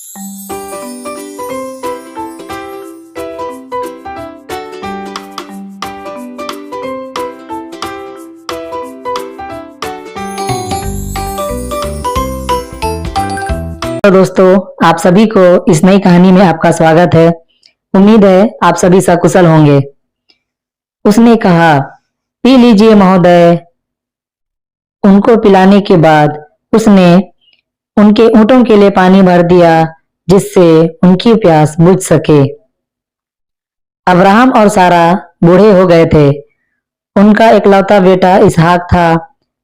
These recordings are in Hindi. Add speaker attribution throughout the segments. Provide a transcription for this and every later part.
Speaker 1: तो दोस्तों, आप सभी को इस नई कहानी में आपका स्वागत है। उम्मीद है आप सभी सकुशल होंगे। उसने कहा, पी लीजिए महोदय। उनको पिलाने के बाद उसने उनके ऊँटों के लिए पानी भर दिया, जिससे उनकी प्यास बुझ सके। अब्राहम और सारा बूढ़े हो गए थे। उनका इकलौता बेटा इसहाक था,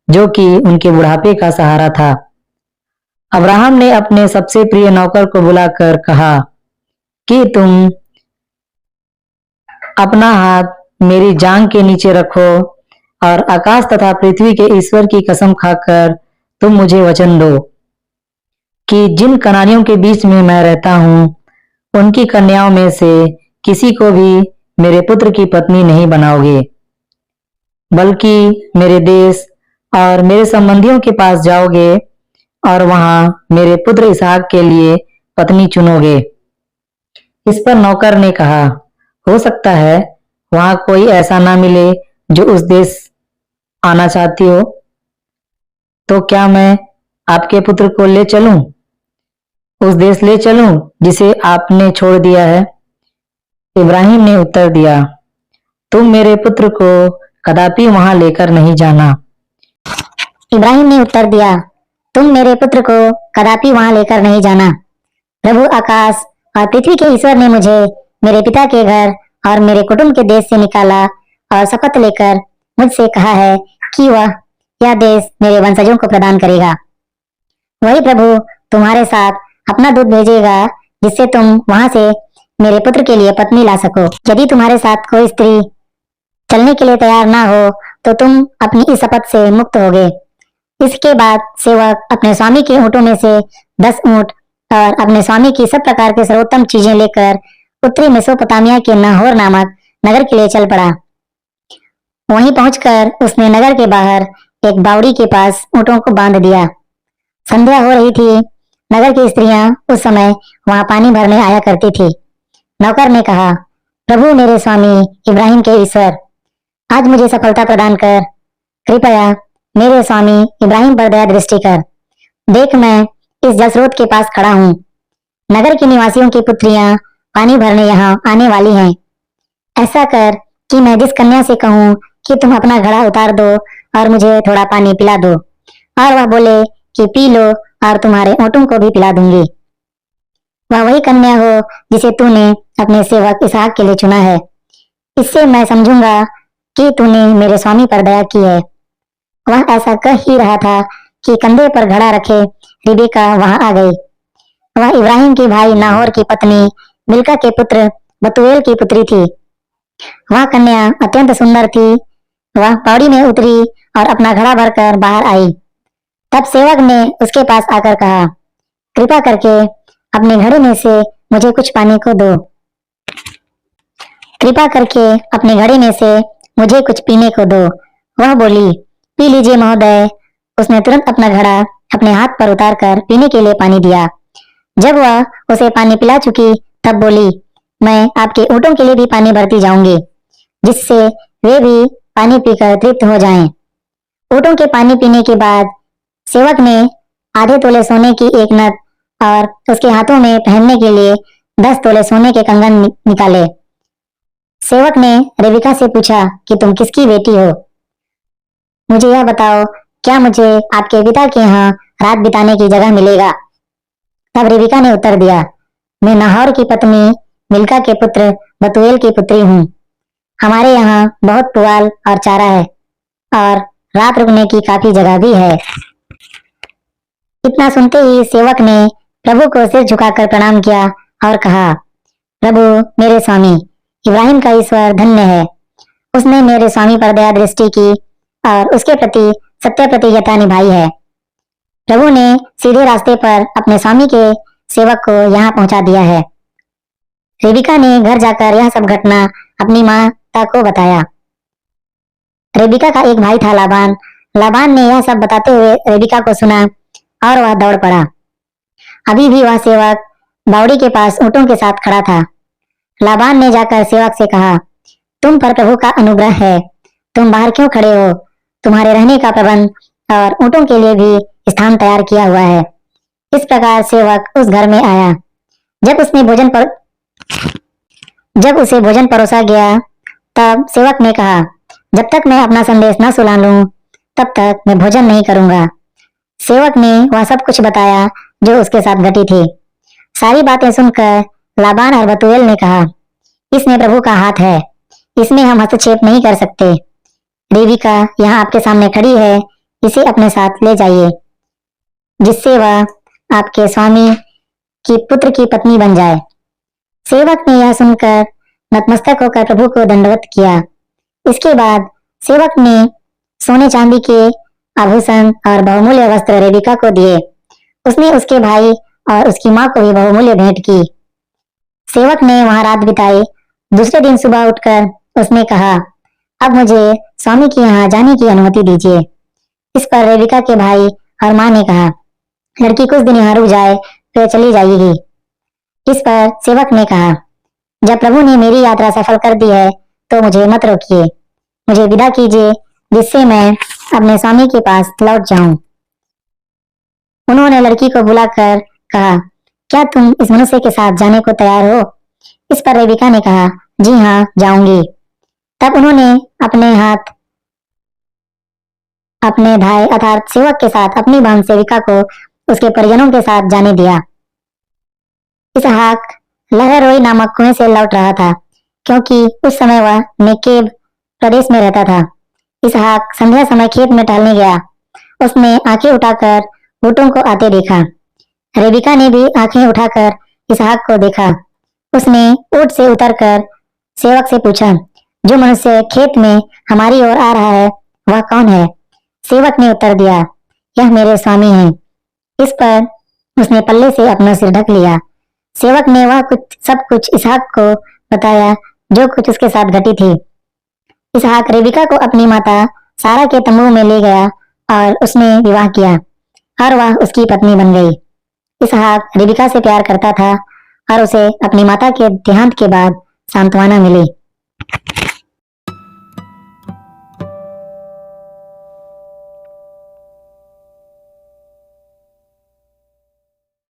Speaker 1: जो कि उनके बुढ़ापे का सहारा था। अब्राहम ने अपने सबसे प्रिय नौकर को बुलाकर कहा कि तुम अपना हाथ मेरी जांघ के नीचे रखो और आकाश तथा पृथ्वी के ईश्वर की कसम खाकर तुम मुझे वचन दो कि जिन कनानियों के बीच में मैं रहता हूँ, उनकी कन्याओं में से किसी को भी मेरे पुत्र की पत्नी नहीं बनाओगे, बल्कि मेरे देश और मेरे संबंधियों के पास जाओगे और वहां मेरे पुत्र इसहाक के लिए पत्नी चुनोगे। इस पर नौकर ने कहा, हो सकता है वहां कोई ऐसा ना मिले जो उस देश आना चाहती हो, तो क्या मैं आपके पुत्र को ले चलूं, उस देश ले चलूं जिसे आपने छोड़ दिया है? इब्राहिम ने उत्तर दिया, तुम मेरे पुत्र को कदापि वहां लेकर नहीं जाना।
Speaker 2: इब्राहिम ने उत्तर दिया, तुम मेरे पुत्र को कदापि वहां लेकर नहीं जाना। प्रभु आकाश और पृथ्वी के ईश्वर ने मुझे मेरे पिता के घर और मेरे कुटुंब के देश से निकाला और शपथ लेकर मुझसे कहा है कि वह यह देश मेरे वंशजों को प्रदान करेगा। वही प्रभु तुम्हारे साथ अपना दूत भेजेगा, जिससे तुम वहां से मेरे पुत्र के लिए पत्नी ला सको। यदि तुम्हारे साथ कोई स्त्री चलने के लिए तैयार ना हो, तो तुम अपनी इस शपथ से मुक्त होगे। इसके बाद सेवक अपने स्वामी के ऊँटों में से 10 ऊँट और अपने स्वामी की सब प्रकार के सर्वोत्तम चीजें लेकर उत्तरी मेसोपोटामिया के नाहोर नामक नगर के लिए चल पड़ा। वहीं पहुंचकर उसने नगर के बाहर एक बावड़ी के पास ऊँटों को बांध दिया। संध्या हो रही थी। नगर की स्त्रियां उस समय वहां पानी भरने आया करती थी। नौकर ने कहा, प्रभु मेरे स्वामी इब्राहिम के ईश्वर, आज मुझे सफलता प्रदान कर। कृपया मेरे स्वामी इब्राहिम पर दया दृष्टि कर। देख, मैं इस जल स्रोत के पास खड़ा हूँ। नगर के निवासियों की पुत्रियां पानी भरने यहाँ आने वाली हैं। ऐसा कर कि मैं जिस कन्या से कहूँ कि तुम अपना घड़ा उतार दो और मुझे थोड़ा पानी पिला दो, और वह बोले कि पी लो, और तुम्हारे ऊँटों को भी पिला दूंगी, वह वही कन्या हो जिसे तूने अपने सेवक इसहाक के लिए चुना है। इससे मैं समझूंगा कि तूने मेरे स्वामी पर दया की है। वह ऐसा कह ही रहा था कि कंधे पर घड़ा रखे रिबेका वहां आ गई। वह इब्राहिम के भाई नाहोर की पत्नी मिल्का के पुत्र बतूएल की पुत्री थी। वह कन्या अत्यंत सुंदर थी। वह पौड़ी में उतरी और अपना घड़ा भरकर बाहर आई। तब सेवक ने उसके पास आकर कहा, कृपा करके अपने घड़े में से मुझे कुछ पानी को दो। कृपा करके अपने घड़े में से मुझे कुछ पीने को दो। वह बोली, पी लीजिए महोदय। उसने तुरंत अपना घड़ा अपने हाथ पर उतारकर पीने के लिए पानी दिया। जब वह उसे पानी पिला चुकी, तब बोली, मैं आपके ऊँटों के लिए भी पानी भरती जाऊंगी, जिससे वे भी पानी पीकर तृप्त हो जाएं। ऊँटों के पानी पीने के बाद सेवक ने आधे तोले सोने की एक नथ और उसके हाथों में पहनने के लिए 10 तोले सोने के कंगन निकाले। सेवक ने रेबिका से पूछा कि तुम किसकी बेटी हो? मुझे यह बताओ, क्या मुझे आपके पिता के यहाँ रात बिताने की जगह मिलेगा? तब रेबिका ने उत्तर दिया, मैं नाहोर की पत्नी मिल्का के पुत्र बतूएल की पुत्री हूँ। हमारे यहाँ बहुत पुआल और चारा है, और रात रुकने की काफी जगह भी है। इतना सुनते ही सेवक ने प्रभु को सिर झुकाकर प्रणाम किया और कहा, प्रभु मेरे स्वामी इब्राहिम का ईश्वर धन्य है। उसने मेरे स्वामी पर दया दृष्टि की और उसके प्रति सत्य प्रतिज्ञता निभाई है। प्रभु ने सीधे रास्ते पर अपने स्वामी के सेवक को यहाँ पहुंचा दिया है। रेबिका ने घर जाकर यह सब घटना अपनी माता को बताया। रेबिका का एक भाई था लाबान। लाबान ने यह सब बताते हुए रेबिका को सुना और वह दौड़ पड़ा। अभी भी वह सेवक बावड़ी के पास ऊँटों के साथ खड़ा था। लाबान ने जाकर सेवक से कहा, तुम पर प्रभु का अनुग्रह है, तुम बाहर क्यों खड़े हो? तुम्हारे रहने का प्रबंध और ऊँटों के लिए भी स्थान तैयार किया हुआ है। इस प्रकार सेवक उस घर में आया। जब उसे भोजन परोसा गया, तब सेवक ने कहा, जब तक मैं अपना संदेश न सुना लूं, तब तक मैं भोजन नहीं करूंगा। सेवक ने वह सब कुछ बताया जो उसके साथ घटी थी। सारी बातें सुनकर लाबान और बतूएल ने कहा, इसमें प्रभु का हाथ है, इसमें हम हस्तक्षेप नहीं कर सकते। रेबिका यहाँ आपके सामने खड़ी है, इसे अपने साथ ले जाइए, जिससे वह आपके स्वामी की पुत्र की पत्नी बन जाए। सेवक ने यह सुनकर नतमस्तक होकर प्रभु को दंडवत किया। इसके बाद सेवक ने सोने चांदी के आभूषण और बहुमूल्य वस्त्र रेबिका को दिए। उसने उसके भाई और उसकी माँ को भी बहुमूल्य भेंट की। सेवक ने वहां रात बिताई। दूसरे दिन सुबह उठकर उसने कहा, अब मुझे स्वामी के यहाँ जाने की अनुमति दीजिए। इस पर रेबिका के भाई और माँ ने कहा, लड़की कुछ दिन यहाँ रुक जाए, फिर चली जाएगी। इस पर सेवक ने कहा, जब प्रभु ने मेरी यात्रा सफल कर दी है, तो मुझे मत रोकिए, मुझे विदा कीजिए, जिससे मैं अपने स्वामी के पास लौट जाऊं। उन्होंने लड़की को बुलाकर कहा, क्या तुम इस मनुष्य के साथ जाने को तैयार हो? इस पर रेबिका ने कहा, जी हाँ, जाऊंगी। तब उन्होंने अपने हाथ अपने भाई अर्थात सेवक के साथ अपनी बहन सेविका को उसके परिजनों के साथ जाने दिया। इसहाक लहरोई नामक कुएं से लौट रहा था, क्योंकि उस समय वह नेकेब प्रदेश में रहता था। इसहाक संध्या समय खेत में टहलने गया। उसने आंखें उठाकर ऊँटों को आते देखा। रेबिका ने भी आंखें उठाकर इसहाक को देखा। उसने ऊँट से उतरकर सेवक से पूछा, जो मनुष्य खेत में हमारी ओर आ रहा है, वह कौन है? सेवक ने उत्तर दिया, यह मेरे स्वामी हैं। इस पर उसने पल्ले से अपना सिर ढक लिया। सेवक ने वह सब कुछ इसहाक को बताया जो कुछ उसके साथ घटी थी। इसहाक रेबिका को अपनी माता सारा के तंबू में ले गया और उसने विवाह किया और वह उसकी पत्नी बन गई। इसहाक रेबिका से प्यार करता था और उसे अपनी माता के देहांत के बाद सांत्वना मिली।